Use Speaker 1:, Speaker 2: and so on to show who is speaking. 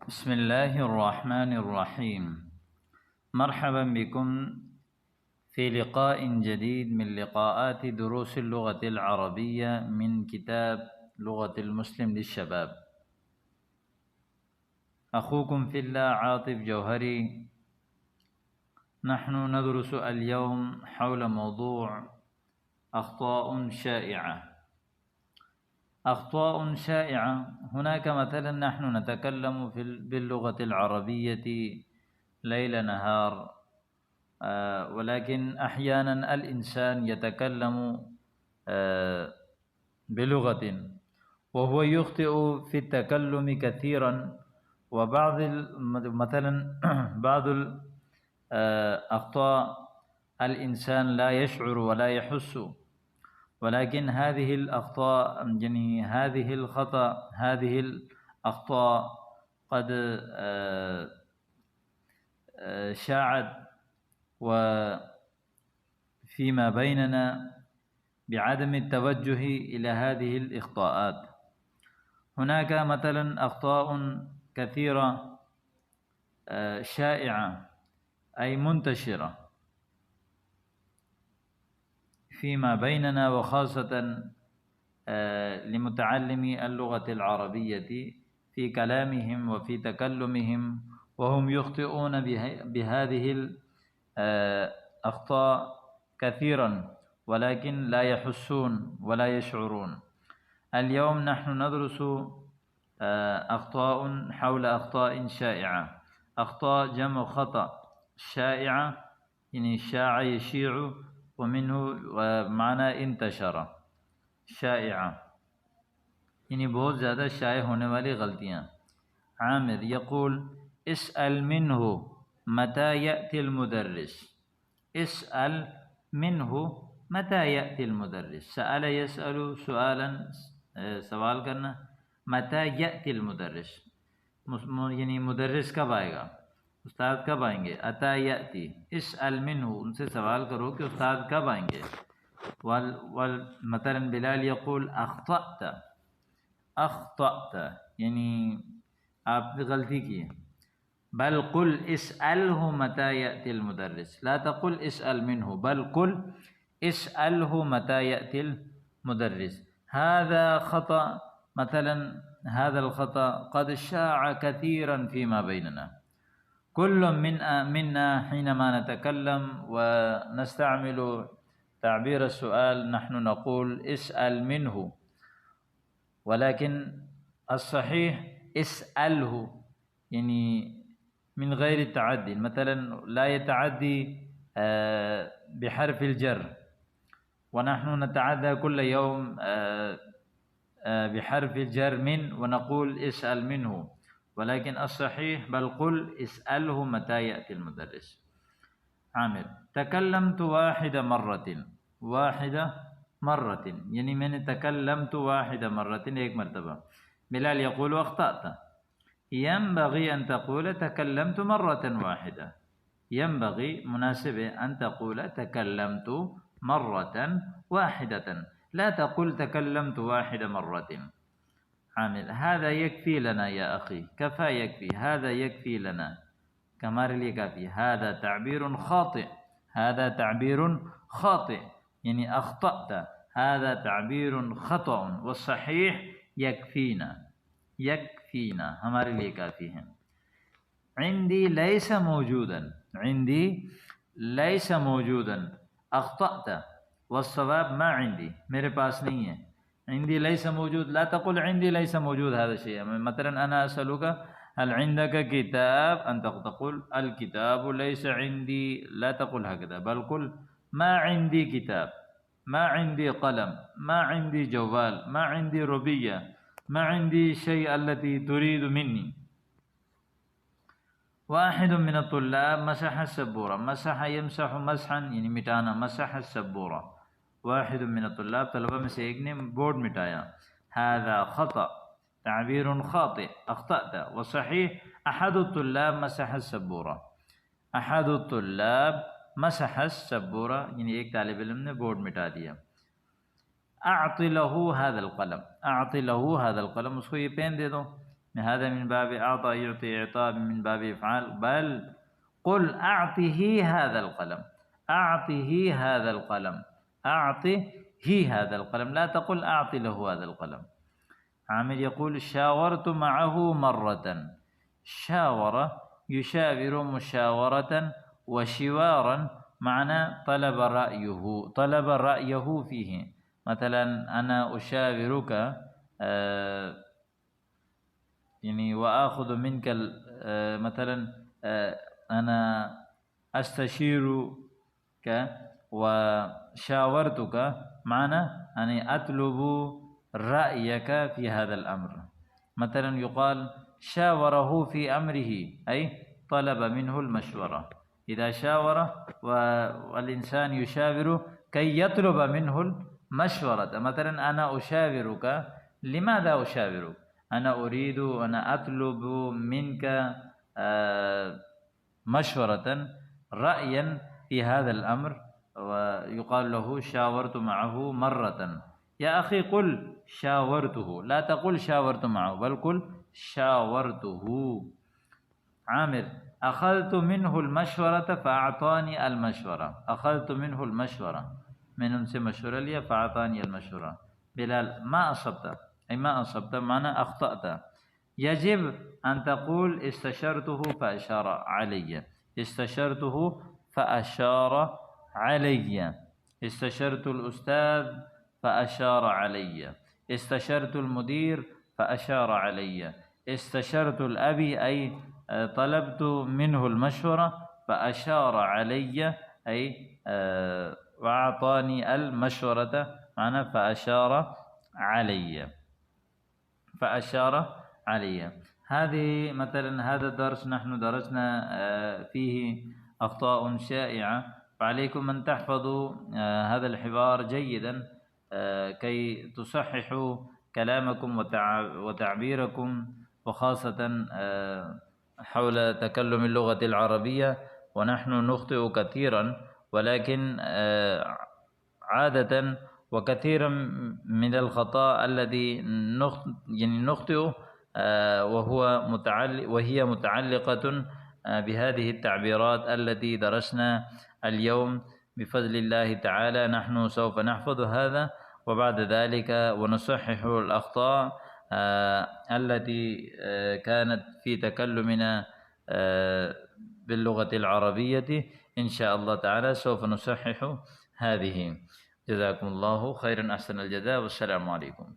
Speaker 1: बिस्मिल्लाहिर्रहमानिर्रहीम। मरहबन बिकुम फ़ी लिक़ाइन जदीद मिन लिक़ाआति दुरूसिल लुग़तिल अरबिय्या मिन किताब लुग़तुल मुस्लिम लिश्शबाब। अख़ूकुम फ़िल्लाह आतिफ़ जौहरी। नहनु नदरुसु अल-यौम हौल मौदूअ अख़्ताउन शाइआ। अख़्ताउन शाइआ हुनाक मतलन नहनु नतकल्लमु बिल्लुग़तिल अरबिय्यति लैल नहार, वलाकिन अहयानन अल इंसान यतकल्लमु बिलुग़तिन व हुव युख़्तिउ फ़ी तकल्लुमि कसीरन व मसलन बादुल अख़्ताअ अल इंसान ला यशउरु व ला यहुस्सु, वलाकिन हाज़िहिल अख़्ताअ यानी हाज़िहिल ख़ता हाज़िहिल अख़्ताअ क़द शाअत व फ़ीमा बैनना बिअदम तवज्जुह इला हाज़िहिल इख़्ताआत। हुनाक मसलन अख़्ताउन कसीरा शाइआ अय मुंतशिरा फ़ीमा बैनना व ख़ासतन लिमुतअल्लिमी अल-लुग़तिल अरबिय्यति फ़ी कलामिहिम व फ़ी तकल्लुमिहिम व हुम युख़्तिऊन बिहाज़िहिल अख़्ताअ कसीरन वलाकिन ला यहुस्सून व ला यशउरून। अल-यौम नहनु नदरुसु अख़्ताउन हौल अख़्ताइन शाइआ। अख़्ताअ जम्अ ख़ता, शाइआ यानी शाअ यशीअ व मिन्हु माना इंतशरा। शाइआ यानी बहुत ज़्यादा शाये होने वाली गलतियाँ। आमिर यक़ूल इसअल मिन्हु मता यअतिल मुदर्रिस। इसअल मिन्हु मता यअतिल मुदर्रिस। सअल यसअलु सुआलन सवाल करना, मता यअतिल मुदर्रिस यानी मुदर्रिस कब आएगा, उस्ताद कब आएंगे। अता यअति इसअल मिन्हु उनसे सवाल करो कि उस्ताद कब आएंगे। वल मसलन बिलाल यक़ूल अख़्तअत। अख़्तअत यानी आपने गलती की है। बल कुल इसअलहु मता यअतिल मुदर्रिस, ला तक़ुल इसअल मिन्हु बल कुल इसअलहु मता यअतिल मुदर्रिस। हाज़ा ख़ता मसलन हाज़ल ख़ता क़द शाअ कसीरन फ़ीमा बैनना। कुल्लु मिन्ना हिनमा नतकल्लम व नस्तअमिलु ताबीर अस्सुआल नहनु नक़ूल इसअल मिन्हु, वलाकिन अस्सहीह इसअलहु यानी मिन गैर तअद्दी, मसलन ला यतअद्दी बिहर्फ़िल जर व नहनु नतअद्दा कुल्ल यौम बिहर्फ़िल जर मिन व नक़ूल इसअल मिन्हु, वलाकिन अस्सहीह बल कुल इसअलहु मता यअतिल मुदर्रिस। आमिर तकल्लमतु वाहिदा मर्रतिन। वाहिदा मर्रतिन यानी मैंने तकल्लमतु वाहिदा मर्रतिन एक मरतबा। बिलाल यक़ूल अख़्तअत। यंबग़ी अन तक़ूल तकल्लमतु मर्रतन वाहिदा। यंबग़ी मुनासिब है अन तक़ूल तकल्लमतु मर्रतन वाहिदतन, ला तक़ुल तकल्लमतु वाहिदा मर्रतिन। आमिर हाज़ा यकफ़ी लना या अख़ी। कफ़ा यकफ़ी, हाज़ा यकफ़ी लना हमारे लिए काफ़ी। हाज़ा ताबीरुन ख़ातिअ। हाज़ा ताबीरुन ख़ातिअ यानी अख़्तअत। हाज़ा ताबीरुन ख़तअन व सहीह यकफ़ीना। यकफ़ीना हमारे लिए काफ़ी है। इंदी लैसा मौजूदन। इंदी लैसा मौजूदन अख़्तअत वस्सवाब मा इंदी, मेरे पास नहीं है। इंदी लैसा मौजूद, ला तक़ुल इंदी लैसा मौजूद हाज़ा शै। मसलन अना असअलुका हल इंदका किताब, अंत तक़ुल अल किताबु लैसा इंदी, ला तक़ुल हकज़ा बल कुल मा इंदी किताब, मा इंदी क़लम, मा इंदी जवाल, मा इंदी रुबिया, मा इंदी शै अल्लती तुरीदु मिन्नी। वाहिदुम मिन अत-तुल्लाब मसह अस्सब्बूरा। मसह यमसहु मसहन यानी मिटाना, मसह अस्सब्बूरा। वाहिदुम मिन अत-तुल्लाब तलबा में से एक ने बोर्ड मिटाया। हाज़ा ख़ता ताबीरुन ख़ातिअ अख़्तअत व सहीह अहदु तुल्लाब मसह अस्सब्बूरा। अहदु तुल्लाब मसह अस्सब्बूरा यानी एक तालिब इल्म ने बोर्ड मिटा दिया। अअति लहू हाज़ल क़लम। अअति लहू हाज़ल क़लम, उसको ये पेन दे दो। هذا من باب أعطى يعطي إعطاء من باب إفعال. بل قل أعطه هذا القلم، أعطه هذا القلم، أعطه هذا القلم، لا تقل أعطي له هذا القلم. عامر يقول شاورت معه مرة. شاور يشاور مشاورة وشوارا معنى طلب رأيه، طلب رأيه فيه. مثلا أنا أشاورك يعني وآخذ منك مثلا أنا أستشيرك وشاورتك معنى أني أطلب رأيك في هذا الأمر. مثلا يقال شاوره في أمره أي طلب منه المشورة. إذا شاور والإنسان يشاور كي يطلب منه المشورة. مثلا أنا أشاورك، لماذا أشاورك؟ أنا أريد أنا أطلب منك مشورة رأيا في هذا الأمر، ويقال له شاورت معه مرة. يا أخي قل شاورته، لا تقل شاورت معه، بل قل شاورته. عامر أخذت منه المشورة فأعطاني المشورة. أخذت منه المشورة، من أنسى مشورة لي فأعطاني المشورة. بلال ما أصبت، أي ما أصبت معنى أخطأت. يجب أن تقول استشرته فأشار علي، استشرته فأشار علي، استشرت الأستاذ فأشار علي، استشرت المدير فأشار علي، استشرت الأبي أي طلبت منه المشورة فأشار علي أي وأعطاني المشورة معنى فأشار علي، فأشار علي. هذه مثلا هذا الدرس نحن درسنا فيه أخطاء شائعة، فعليكم أن تحفظوا هذا الحوار جيدا كي تصححوا كلامكم وتعبيركم، وخاصة حول تكلم اللغة العربية. ونحن نخطئ كثيرا، ولكن عادة وكثيرا من الخطأ الذي نخطئ وهي متعلقة بهذه التعبيرات التي درسنا اليوم. بفضل الله تعالى نحن سوف نحفظ هذا، وبعد ذلك ونصحح الأخطاء التي كانت في تكلمنا باللغة العربية. إن شاء الله تعالى سوف نصحح هذه. جزاكم الله خيرا، أحسن الجزاء، والسلام عليكم.